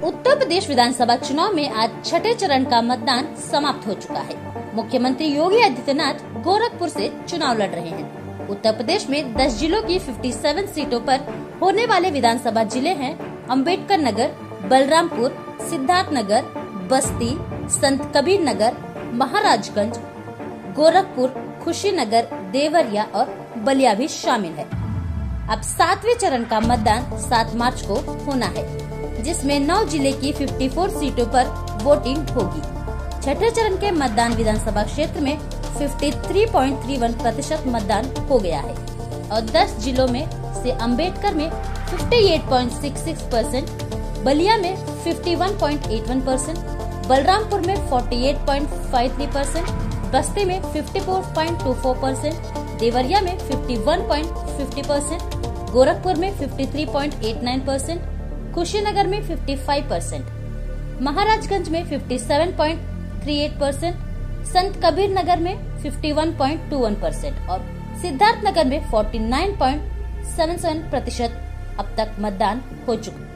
उत्तर प्रदेश विधानसभा चुनाव में आज छठे चरण का मतदान समाप्त हो चुका है। मुख्यमंत्री योगी आदित्यनाथ गोरखपुर से चुनाव लड़ रहे हैं। उत्तर प्रदेश में 10 जिलों की 57 सीटों पर होने वाले विधानसभा जिले हैं अंबेडकर नगर, बलरामपुर, सिद्धार्थ नगर, बस्ती, संत कबीर नगर, महाराजगंज, गोरखपुर, खुशीनगर, देवरिया और बलिया भी शामिल है। अब 7वें चरण का मतदान 7 मार्च को होना है, जिसमें 9 जिले की 54 सीटों पर वोटिंग होगी। छठे चरण के मतदान विधानसभा क्षेत्र में 53.31% मतदान हो गया है और 10 जिलों में से अंबेडकर में 58.66%, बलिया में 51.81%, बलरामपुर में 48.53%, बस्ती में 54.24%, देवरिया में 51.50%, गोरखपुर में 53.89%, खुशीनगर में 55%, महाराजगंज में 57.38%, संत कबीर नगर में 51.21% और सिद्धार्थ नगर में 49.77% अब तक मतदान हो चुका है।